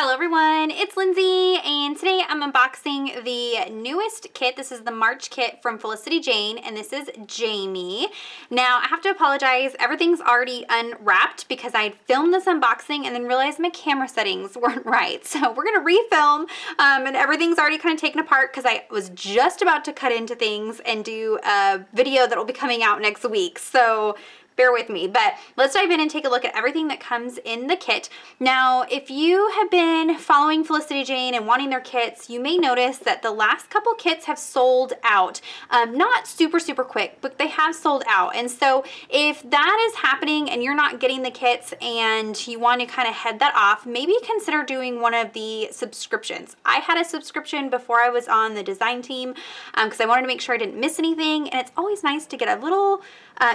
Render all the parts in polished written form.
Hello everyone, it's Lindsay, and today I'm unboxing the newest kit. This is the March kit from Felicity Jane, and this is Jaimee. Now, I have to apologize, everything's already unwrapped because I filmed this unboxing and then realized my camera settings weren't right. So we're gonna refilm, and everything's already kind of taken apart because I was just about to cut into things and do a video that will be coming out next week. So bear with me, but let's dive in and take a look at everything that comes in the kit. Now, if you have been following Felicity Jane and wanting their kits, you may notice that the last couple kits have sold out. Not super quick, but they have sold out. And so if that is happening and you're not getting the kits and you want to kind of head that off, maybe consider doing one of the subscriptions. I had a subscription before I was on the design team because I wanted to make sure I didn't miss anything. And it's always nice to get a little,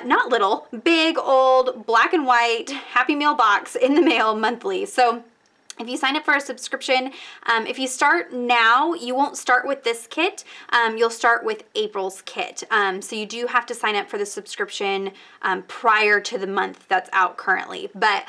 not little, big old black and white Happy Meal box in the mail monthly. So if you sign up for a subscription, if you start now, you won't start with this kit. You'll start with April's kit. So you do have to sign up for the subscription prior to the month that's out currently. But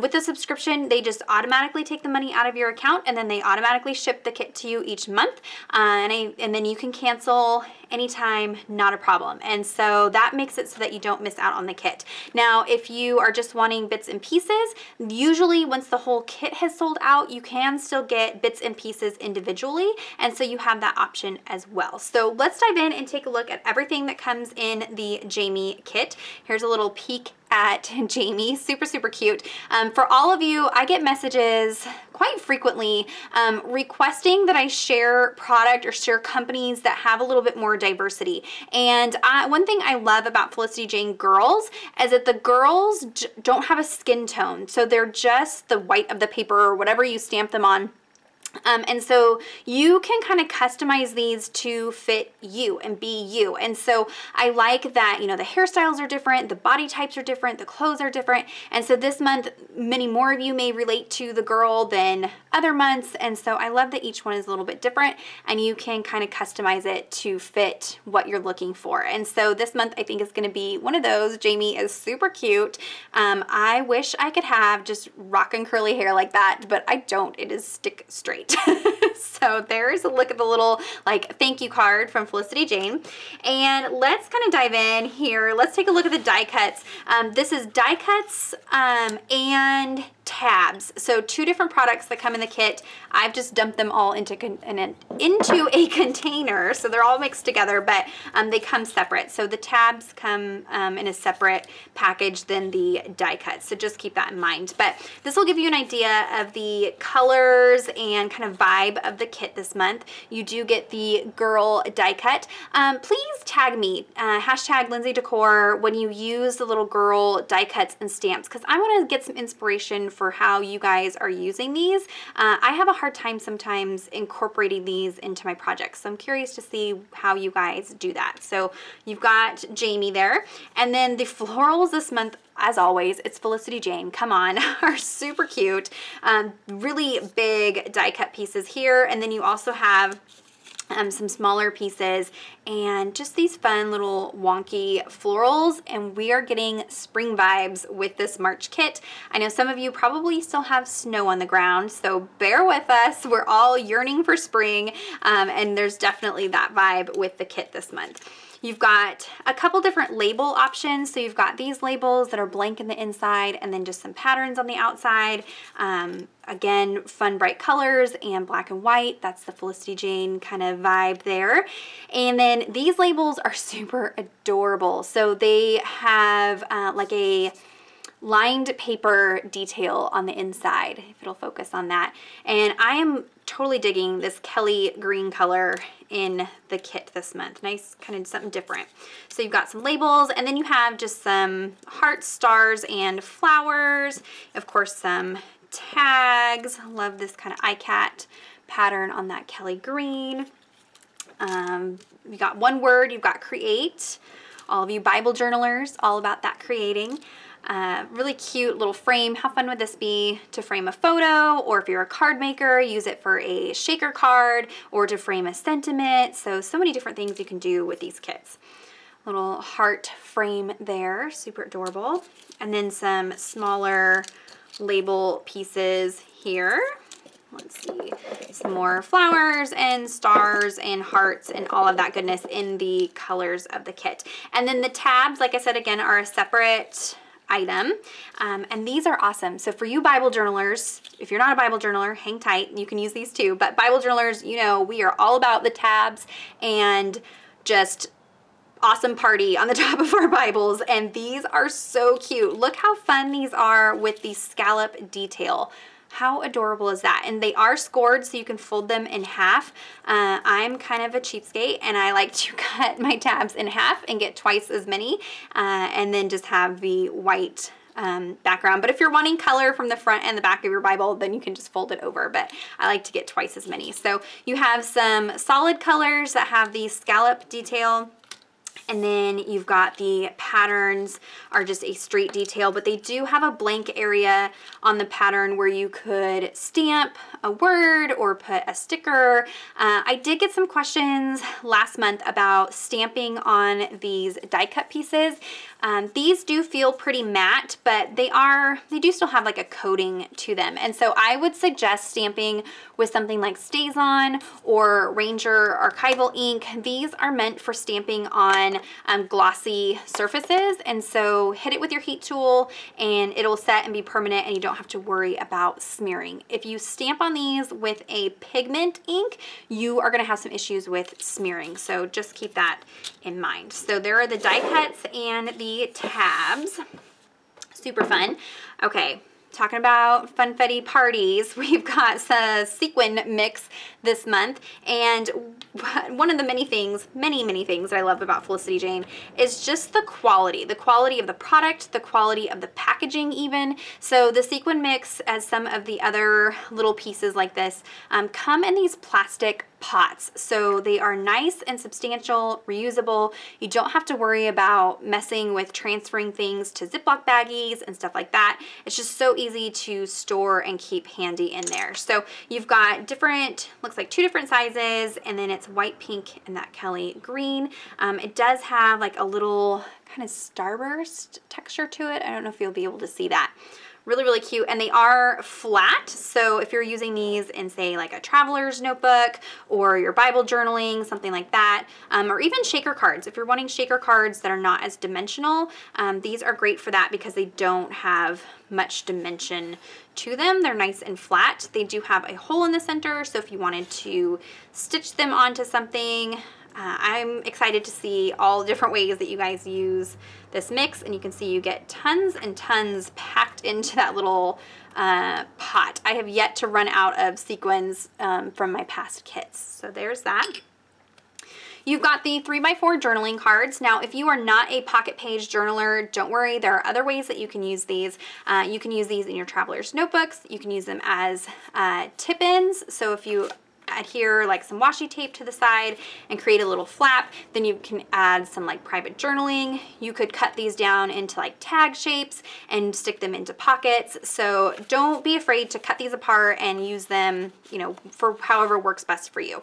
with the subscription, they just automatically take the money out of your account and then they automatically ship the kit to you each month. And then you can cancel anytime, not a problem. And so that makes it so that you don't miss out on the kit. Now, if you are just wanting bits and pieces, usually once the whole kit has sold out, you can still get bits and pieces individually. And so you have that option as well. So let's dive in and take a look at everything that comes in the Jaimee kit. Here's a little peek at Jaimee, super cute. For all of you, I get messages quite frequently requesting that I share product or share companies that have a little bit more diversity. And one thing I love about Felicity Jane girls is that the girls don't have a skin tone. So they're just the white of the paper or whatever you stamp them on. And so you can kind of customize these to fit you and be you. And so I like that, you know, the hairstyles are different, the body types are different, the clothes are different. And so this month, many more of you may relate to the girl than other months. And so I love that each one is a little bit different and you can kind of customize it to fit what you're looking for. And so this month I think is going to be one of those. Jaimee is super cute. I wish I could have just rockin' curly hair like that, but I don't. It is stick straight. So there's a look at the little like thank you card from Felicity Jane. And let's kind of dive in here. Let's take a look at the die cuts. This is die cuts and tabs. So two different products that come in the kit. I've just dumped them all into a container. So they're all mixed together, but they come separate. So the tabs come in a separate package than the die cuts. So just keep that in mind. But this will give you an idea of the colors and kind of vibe of the kit this month. You do get the girl die cut. Please tag me, hashtag LindseyDecor, when you use the little girl die cuts and stamps, because I want to get some inspiration for how you guys are using these. I have a hard time sometimes incorporating these into my projects, so I'm curious to see how you guys do that. So you've got Jaimee there, and then the florals this month, as always, it's Felicity Jane, come on, are super cute. Really big die cut pieces here, and then you also have some smaller pieces and just these fun little wonky florals, and we are getting spring vibes with this March kit. I know some of you probably still have snow on the ground, so bear with us. We're all yearning for spring, and there's definitely that vibe with the kit this month. You've got a couple different label options. So you've got these labels that are blank in the inside and then just some patterns on the outside. Again, fun bright colors and black and white. That's the Felicity Jane kind of vibe there. And then these labels are super adorable. So they have like a lined paper detail on the inside, if it'll focus on that. And I am totally digging this Kelly green color in the kit this month. Nice, kind of something different. So you've got some labels, and then you have just some hearts, stars, and flowers. Of course, some tags. Love this kind of iCat pattern on that Kelly green. You got one word, you've got create. All of you Bible journalers, all about that creating. Really cute little frame. How fun would this be to frame a photo, or if you're a card maker, use it for a shaker card or to frame a sentiment. So many different things you can do with these kits. Little heart frame there, super adorable. And then some smaller label pieces here. let's see, some more flowers and stars and hearts and all of that goodness in the colors of the kit. And then the tabs, like I said, again, are a separate item. And these are awesome. So for you Bible journalers, if you're not a Bible journaler, hang tight, you can use these too. But Bible journalers, you know, we are all about the tabs and just awesome party on the top of our Bibles, and these are so cute. Look how fun these are with the scallop detail. How adorable is that? And they are scored, so you can fold them in half. I'm kind of a cheapskate, and I like to cut my tabs in half and get twice as many, and then just have the white background. But if you're wanting color from the front and the back of your Bible, then you can just fold it over, but I like to get twice as many. So you have some solid colors that have the scallop detail, and then you've got the patterns are just a straight detail, but they do have a blank area on the pattern where you could stamp a word or put a sticker. I did get some questions last month about stamping on these die cut pieces. These do feel pretty matte, but they do still have like a coating to them. And so I would suggest stamping with something like StazOn or Ranger Archival ink. These are meant for stamping on glossy surfaces. And so hit it with your heat tool and it'll set and be permanent, and you don't have to worry about smearing. If you stamp on these with a pigment ink, you are gonna have some issues with smearing. So just keep that in mind. So there are the die cuts and the tabs. Super fun. Okay, talking about funfetti parties, we've got a sequin mix this month, and one of the many things that I love about Felicity Jane is just the quality of the product, the quality of the packaging even. So the sequin mix, as some of the other little pieces like this, come in these plastic pots. So they are nice and substantial, reusable. You don't have to worry about messing with transferring things to Ziploc baggies and stuff like that. It's just so easy to store and keep handy in there. So you've got different, looks like 2 different sizes, and then it's white, pink, and that Kelly green. It does have like a little kind of starburst texture to it. I don't know if you'll be able to see that. Really, really cute, and they are flat, so if you're using these in, say, like a traveler's notebook or your Bible journaling, something like that, or even shaker cards. If you're wanting shaker cards that are not as dimensional, these are great for that because they don't have much dimension to them. They're nice and flat. They do have a hole in the center, so if you wanted to stitch them onto something, I'm excited to see all the different ways that you guys use this mix, and you can see you get tons and tons packed into that little pot. I have yet to run out of sequins from my past kits. So there's that. You've got the 3x4 journaling cards. Now, if you are not a pocket page journaler, don't worry, there are other ways that you can use these. You can use these in your traveler's notebooks. You can use them as tip-ins. So if you adhere like some washi tape to the side and create a little flap, then you can add some like private journaling. You could cut these down into like tag shapes and stick them into pockets. So don't be afraid to cut these apart and use them, you know, for however works best for you.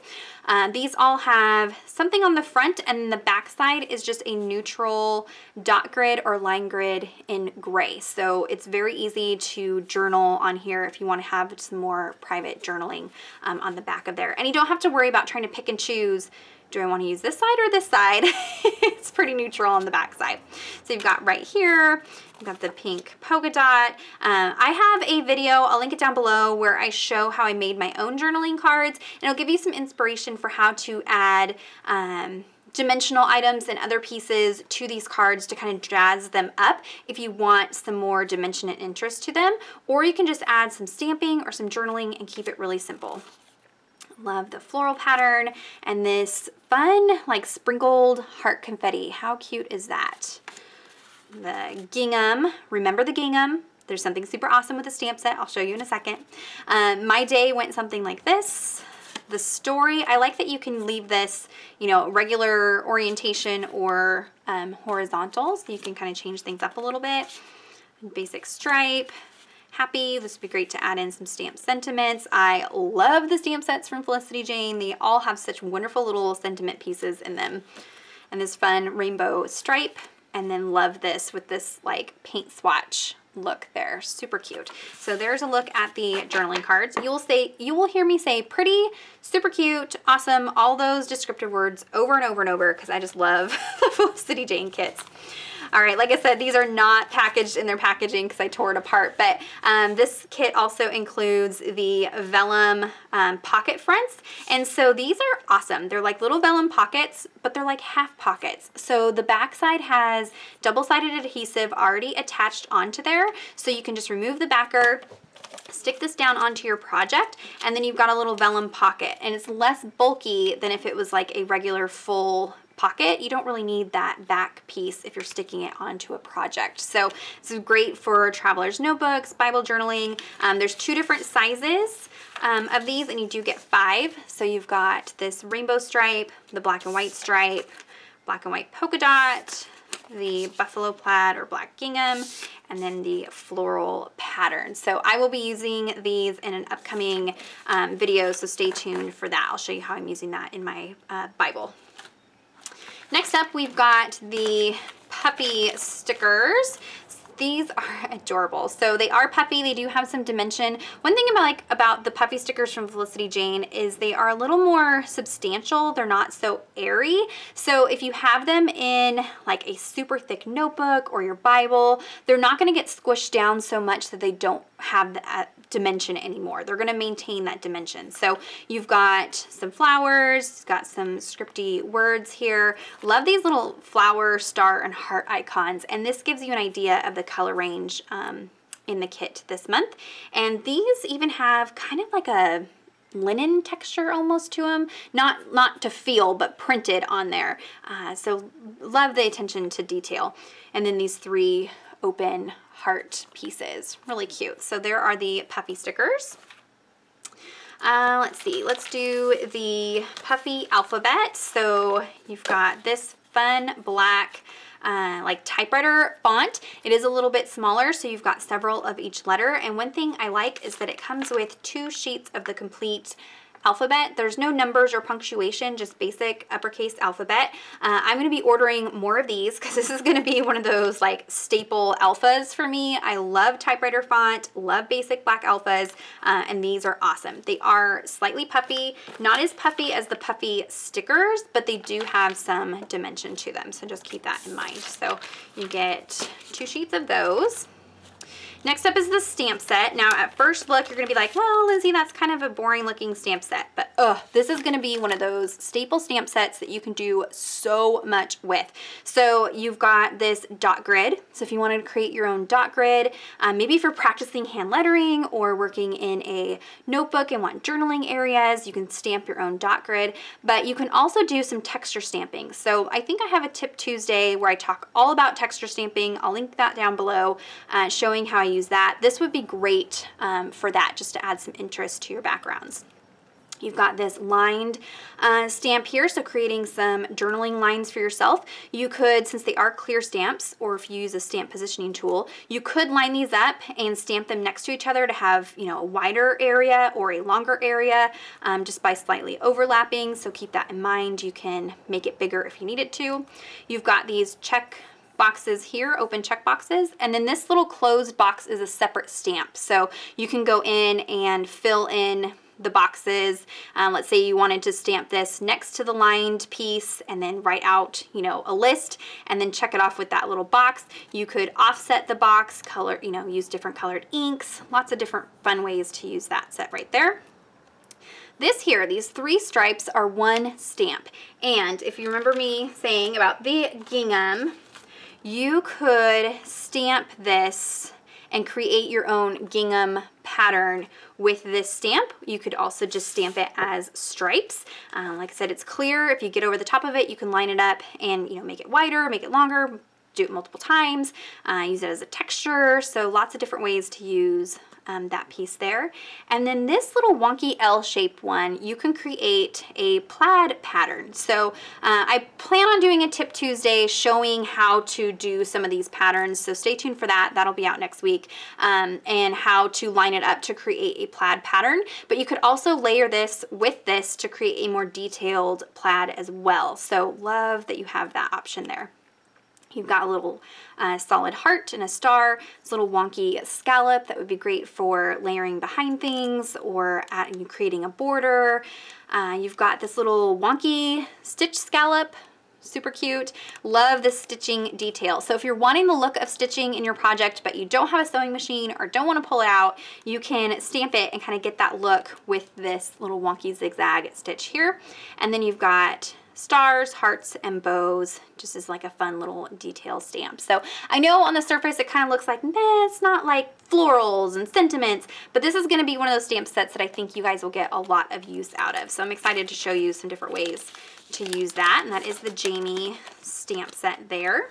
These all have something on the front, and the back side is just a neutral dot grid or line grid in gray. So it's very easy to journal on here if you want to have some more private journaling on the back of there. And you don't have to worry about trying to pick and choose, do I want to use this side or this side? It's pretty neutral on the back side. So you've got right here, you've got the pink polka dot. I have a video, I'll link it down below, where I show how I made my own journaling cards, and it'll give you some inspiration for how to add dimensional items and other pieces to these cards to kind of jazz them up if you want some more dimension and interest to them, or you can just add some stamping or some journaling and keep it really simple. Love the floral pattern and this fun like sprinkled heart confetti. How cute is that? The gingham, remember the gingham. There's something super awesome with the stamp set. I'll show you in a second. My day went something like this. The story, I like that you can leave this, you know, regular orientation or horizontal, so you can kind of change things up a little bit. Basic stripe. Happy. This would be great to add in some stamp sentiments. I love the stamp sets from Felicity Jane. They all have such wonderful little sentiment pieces in them. And this fun rainbow stripe. and then love this with this like paint swatch look there. Super cute. So there's a look at the journaling cards. You will hear me say pretty, super cute, awesome, all those descriptive words over and over and over because I just love the Felicity Jane kits. All right, like I said, these are not packaged in their packaging because I tore it apart, but this kit also includes the Vellum pocket fronts, and so these are awesome. They're like little Vellum pockets, but they're like half pockets. So the back side has double-sided adhesive already attached onto there, so you can just remove the backer, stick this down onto your project, and then you've got a little Vellum pocket, and it's less bulky than if it was like a regular full pocket. You don't really need that back piece if you're sticking it onto a project. So it's great for traveler's notebooks, Bible journaling. There's 2 different sizes of these, and you do get 5. So you've got this rainbow stripe, the black and white stripe, black and white polka dot, the buffalo plaid or black gingham, and then the floral pattern. So I will be using these in an upcoming video, so stay tuned for that. I'll show you how I'm using that in my Bible. Next up, we've got the Puffy stickers. These are adorable. So they are puffy. They do have some dimension. One thing about the Puffy stickers from Felicity Jane is they are a little more substantial. They're not so airy. So if you have them in like a super thick notebook or your Bible, they're not going to get squished down so much that they don't have that dimension anymore. They're going to maintain that dimension. So you've got some flowers, got some scripty words here. Love these little flower, star, and heart icons, and this gives you an idea of the color range in the kit this month. And these even have kind of like a linen texture almost to them, not to feel, but printed on there. So love the attention to detail. And then these 3 open heart pieces, really cute. So there are the Puffy stickers. Let's see, let's do the Puffy alphabet. So you've got this fun black like typewriter font. It is a little bit smaller, so you've got several of each letter. And one thing I like is that it comes with 2 sheets of the complete alphabet. There's no numbers or punctuation, just basic uppercase alphabet. I'm going to be ordering more of these because this is going to be one of those like staple alphas for me. I love typewriter font, love basic black alphas, and these are awesome. They are slightly puffy, not as puffy as the Puffy stickers, but they do have some dimension to them, so just keep that in mind. So you get 2 sheets of those. Next up is the stamp set. Now at first look, you're gonna be like, well, Lindsey, that's kind of a boring looking stamp set, but this is gonna be one of those staple stamp sets that you can do so much with. So you've got this dot grid. So if you wanted to create your own dot grid, maybe for practicing hand lettering or working in a notebook and want journaling areas, you can stamp your own dot grid, but you can also do some texture stamping. So I think I have a Tip Tuesday where I talk all about texture stamping. I'll link that down below, showing how I use that. This would be great for that, just to add some interest to your backgrounds. You've got this lined stamp here, so creating some journaling lines for yourself. You could, since they are clear stamps, or if you use a stamp positioning tool, you could line these up and stamp them next to each other to have, you know, a wider area or a longer area just by slightly overlapping, so keep that in mind. You can make it bigger if you need it to. You've got these check boxes here, open check boxes, and then this little closed box is a separate stamp, so you can go in and fill in the boxes. Let's say you wanted to stamp this next to the lined piece and then write out, you know, a list and then check it off with that little box. You could offset the box, color, you know, use different colored inks, lots of different fun ways to use that set right there. This here, these 3 stripes are 1 stamp, and if you remember me saying about the gingham, you could stamp this and create your own gingham pattern with this stamp. You could also just stamp it as stripes. Like I said, it's clear. If you get over the top of it, you can line it up and, you know, make it wider, make it longer, do it multiple times, use it as a texture. So lots of different ways to use that piece there. And then this little wonky L-shaped one, you can create a plaid pattern. So I plan on doing a Tip Tuesday showing how to do some of these patterns, so stay tuned for that. That'll be out next week, and how to line it up to create a plaid pattern. But you could also layer this with this to create a more detailed plaid as well. So love that you have that option there. You've got a little solid heart and a star. This little wonky scallop that would be great for layering behind things or creating a border. You've got this little wonky stitch scallop. Super cute. Love the stitching detail. So if you're wanting the look of stitching in your project, but you don't have a sewing machine or don't want to pull it out, you can stamp it and kind of get that look with this little wonky zigzag stitch here. And then you've got stars, hearts, and bows, just as like a fun little detail stamp. So I know on the surface it kind of looks like, nah, it's not like florals and sentiments, but this is going to be one of those stamp sets that I think you guys will get a lot of use out of. So I'm excited to show you some different ways to use that, and that is the Jaimee stamp set there.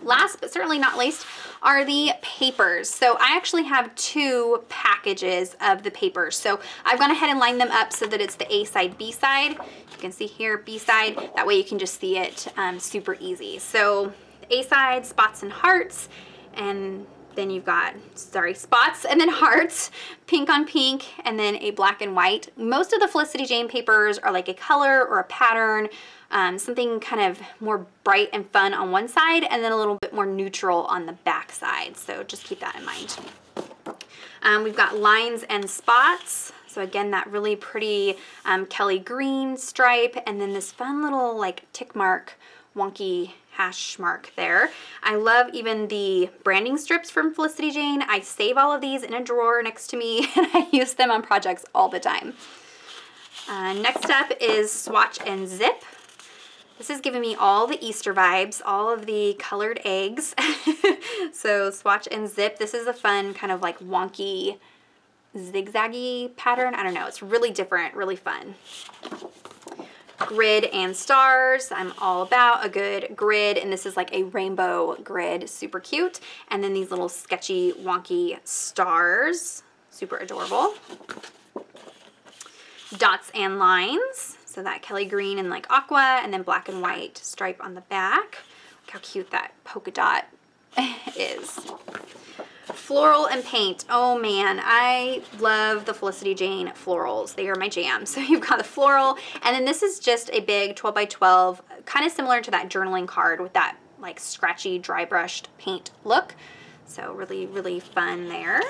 Last but certainly not least are the papers. So I actually have 2 packages of the papers. So I've gone ahead and lined them up so that it's the A side, B side. You can see here, B side. That way you can just see it super easy. So A side, spots and hearts, and then you've got, spots and then hearts, pink on pink, and then a black and white. Most of the Felicity Jane papers are like a color or a pattern, something kind of more bright and fun on one side, and then a little bit more neutral on the back side. So just keep that in mind. We've got lines and spots. So again, that really pretty Kelly green stripe, and then this fun little like tick mark, wonky hash mark there. I love even the branding strips from Felicity Jane. I save all of these in a drawer next to me, and I use them on projects all the time. Next up is swatch and zip. This is giving me all the Easter vibes, all of the colored eggs. So swatch and zip. This is a fun kind of like wonky zigzaggy pattern. I don't know, it's really different, really fun. Grid and stars. I'm all about a good grid, and this is like a rainbow grid, super cute. And then these little sketchy wonky stars, super adorable. Dots and lines, so that Kelly green and like aqua, and then black and white stripe on the back. Look how cute that polka dot is. Floral and paint. Oh man, I love the Felicity Jane florals. They are my jam. So you've got the floral, and then this is just a big 12 by 12, kind of similar to that journaling card with that like scratchy dry brushed paint look. So really, really fun there.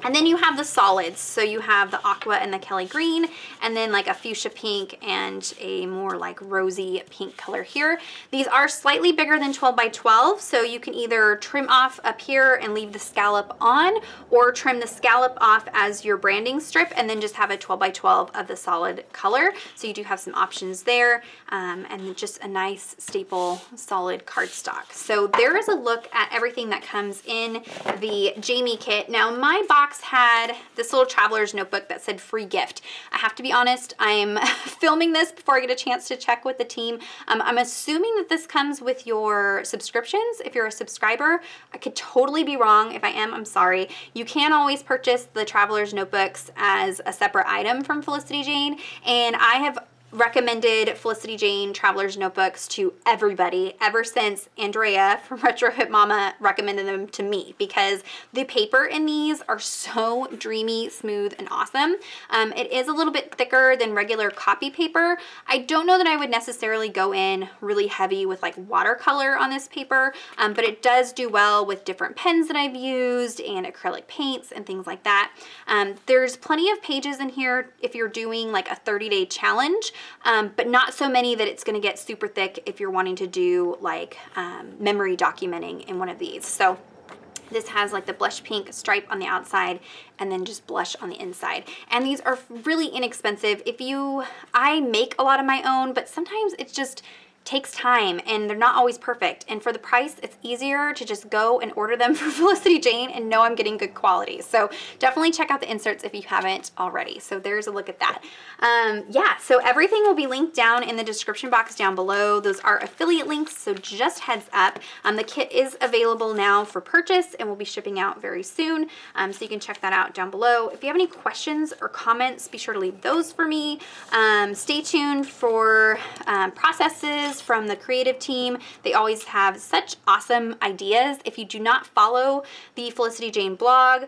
And then you have the solids. So you have the aqua and the Kelly green, and then like a fuchsia pink and a more like rosy pink color here. These are slightly bigger than 12 by 12, so you can either trim off up here and leave the scallop on, or trim the scallop off as your branding strip and then just have a 12 by 12 of the solid color. So you do have some options there, and just a nice staple solid cardstock. So there is a look at everything that comes in the Jaimee kit. Now my box had this little traveler's notebook that said free gift. I have to be honest, I'm filming this before I get a chance to check with the team. I'm assuming that this comes with your subscriptions if you're a subscriber. I could totally be wrong. If I am, I'm sorry. You can always purchase the traveler's notebooks as a separate item from Felicity Jane, and I have recommended Felicity Jane Traveler's Notebooks to everybody ever since Andrea from Retro Hip Mama recommended them to me, because the paper in these are so dreamy, smooth, and awesome. It is a little bit thicker than regular copy paper. I don't know that I would necessarily go in really heavy with like watercolor on this paper, but it does do well with different pens that I've used and acrylic paints and things like that. There's plenty of pages in here if you're doing like a 30-day challenge, but not so many that it's going to get super thick if you're wanting to do like memory documenting in one of these. So this has like the blush pink stripe on the outside and then just blush on the inside. And these are really inexpensive. I make a lot of my own, but sometimes it's just takes time and they're not always perfect. And for the price, it's easier to just go and order them from Felicity Jane and know I'm getting good quality. So definitely check out the inserts if you haven't already. So there's a look at that. Yeah, so everything will be linked down in the description box down below. Those are affiliate links, so just heads up. The kit is available now for purchase and will be shipping out very soon. So you can check that out down below. If you have any questions or comments, be sure to leave those for me. Stay tuned for processes videos from the creative team. They always have such awesome ideas. If you do not follow the Felicity Jane blog,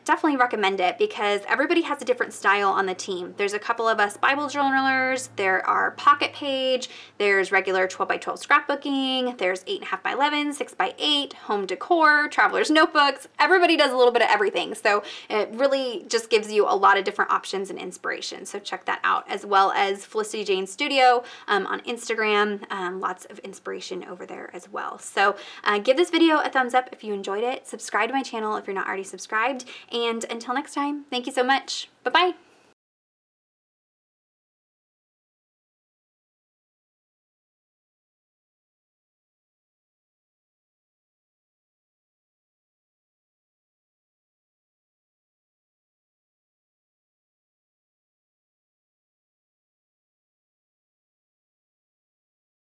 definitely recommend it because everybody has a different style on the team. There's a couple of us Bible journalers, there are pocket page, there's regular 12 by 12 scrapbooking, there's 8.5 by 11, 6 by 8, home decor, traveler's notebooks. Everybody does a little bit of everything. So it really just gives you a lot of different options and inspiration. So check that out, as well as Felicity Jane Studio on Instagram. Lots of inspiration over there as well. So give this video a thumbs up if you enjoyed it. Subscribe to my channel if you're not already subscribed. And until next time, thank you so much. Bye-bye.